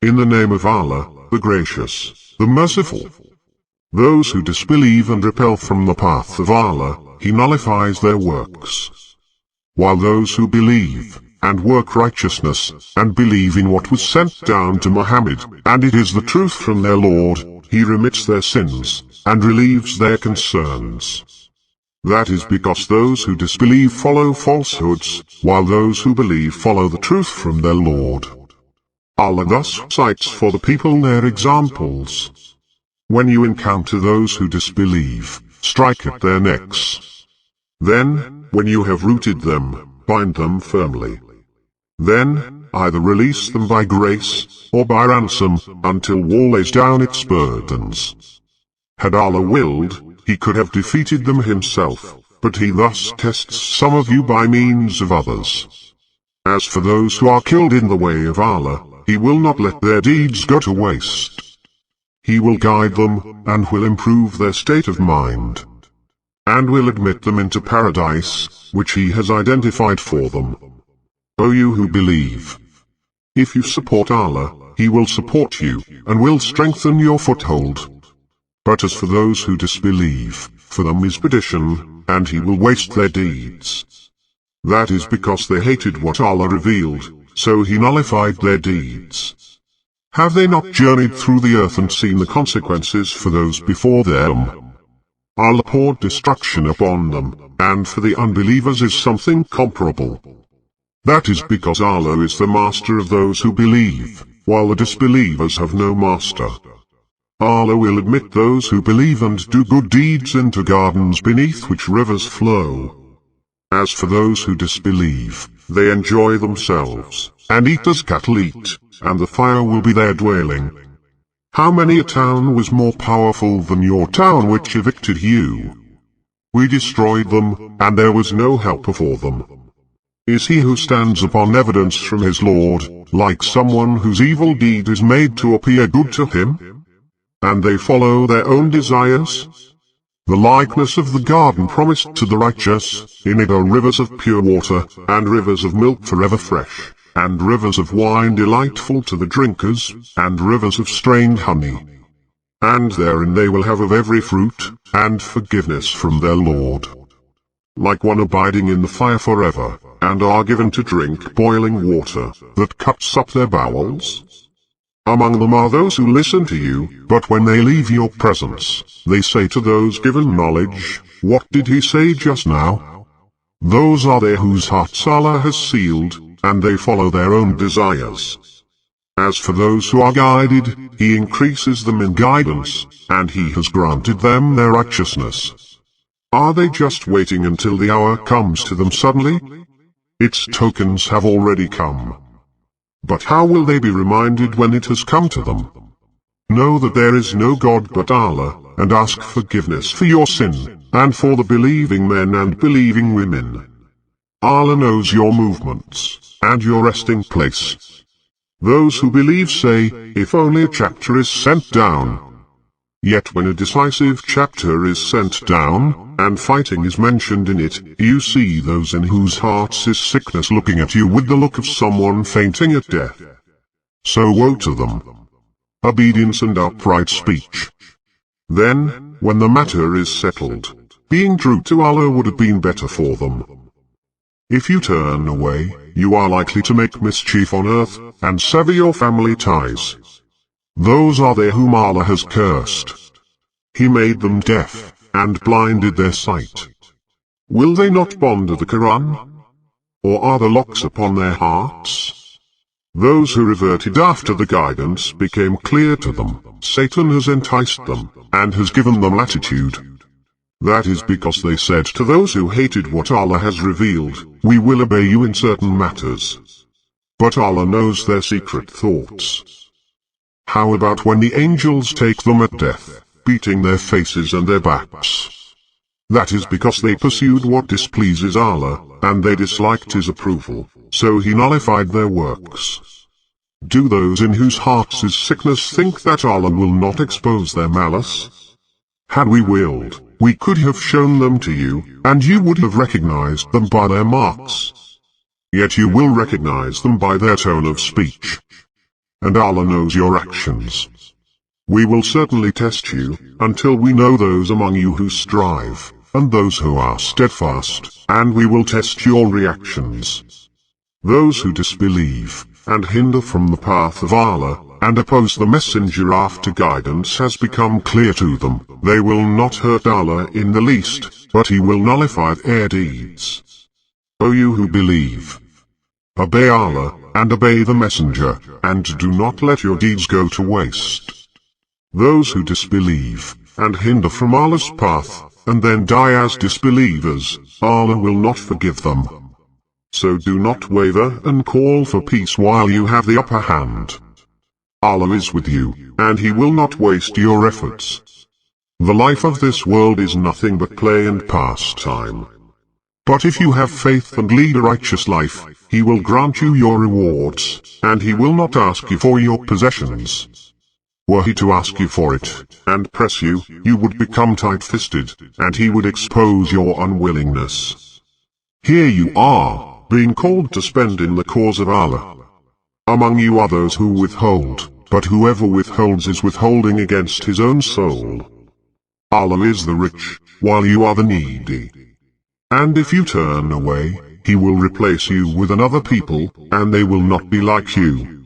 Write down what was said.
In the name of Allah, the Gracious, the Merciful. Those who disbelieve and repel from the path of Allah, He nullifies their works. While those who believe, and work righteousness, and believe in what was sent down to Muhammad, and it is the truth from their Lord, He remits their sins, and relieves their concerns. That is because those who disbelieve follow falsehoods, while those who believe follow the truth from their Lord. Allah thus cites for the people their examples. When you encounter those who disbelieve, strike at their necks. Then, when you have rooted them, bind them firmly. Then, either release them by grace, or by ransom, until war lays down its burdens. Had Allah willed, He could have defeated them Himself, but He thus tests some of you by means of others. As for those who are killed in the way of Allah, He will not let their deeds go to waste. He will guide them, and will improve their state of mind, and will admit them into paradise, which He has identified for them. O you who believe! If you support Allah, He will support you, and will strengthen your foothold. But as for those who disbelieve, for them is perdition, and He will waste their deeds. That is because they hated what Allah revealed, so He nullified their deeds. Have they not journeyed through the earth and seen the consequences for those before them? Allah poured destruction upon them, and for the unbelievers is something comparable. That is because Allah is the master of those who believe, while the disbelievers have no master. Allah will admit those who believe and do good deeds into gardens beneath which rivers flow. As for those who disbelieve, they enjoy themselves, and eat as cattle eat, and the fire will be their dwelling. How many a town was more powerful than your town which evicted you? We destroyed them, and there was no helper for them. Is he who stands upon evidence from his Lord, like someone whose evil deed is made to appear good to him? And they follow their own desires? The likeness of the garden promised to the righteous, in it are rivers of pure water, and rivers of milk forever fresh, and rivers of wine delightful to the drinkers, and rivers of strained honey. And therein they will have of every fruit, and forgiveness from their Lord. Like one abiding in the fire forever, and are given to drink boiling water, that cuts up their bowels. Among them are those who listen to you, but when they leave your presence, they say to those given knowledge, "What did he say just now?" Those are they whose hearts Allah has sealed, and they follow their own desires. As for those who are guided, He increases them in guidance, and He has granted them their righteousness. Are they just waiting until the hour comes to them suddenly? Its tokens have already come. But how will they be reminded when it has come to them? Know that there is no God but Allah, and ask forgiveness for your sin, and for the believing men and believing women. Allah knows your movements, and your resting place. Those who believe say, if only a chapter is sent down. Yet when a decisive chapter is sent down, and fighting is mentioned in it, you see those in whose hearts is sickness looking at you with the look of someone fainting at death. So woe to them. Obedience and upright speech. Then, when the matter is settled, being true to Allah would have been better for them. If you turn away, you are likely to make mischief on earth, and sever your family ties. Those are they whom Allah has cursed. He made them deaf, and blinded their sight. Will they not ponder the Quran? Or are the locks upon their hearts? Those who reverted after the guidance became clear to them. Satan has enticed them, and has given them latitude. That is because they said to those who hated what Allah has revealed, "We will obey you in certain matters." But Allah knows their secret thoughts. How about when the angels take them at death, beating their faces and their backs? That is because they pursued what displeases Allah, and they disliked His approval, so He nullified their works. Do those in whose hearts is sickness think that Allah will not expose their malice? Had we willed, we could have shown them to you, and you would have recognized them by their marks. Yet you will recognize them by their tone of speech. and Allah knows your actions. We will certainly test you, until we know those among you who strive, and those who are steadfast, and we will test your reactions. Those who disbelieve, and hinder from the path of Allah, and oppose the messenger after guidance has become clear to them, they will not hurt Allah in the least, but He will nullify their deeds. O you who believe, obey Allah, and obey the messenger, and do not let your deeds go to waste. Those who disbelieve, and hinder from Allah's path, and then die as disbelievers, Allah will not forgive them. So do not waver and call for peace while you have the upper hand. Allah is with you, and He will not waste your efforts. The life of this world is nothing but play and pastime. But if you have faith and lead a righteous life, He will grant you your rewards, and He will not ask you for your possessions. Were He to ask you for it, and press you, you would become tight-fisted, and He would expose your unwillingness. Here you are, being called to spend in the cause of Allah. Among you are those who withhold, but whoever withholds is withholding against his own soul. Allah is the rich, while you are the needy. And if you turn away, He will replace you with another people, and they will not be like you.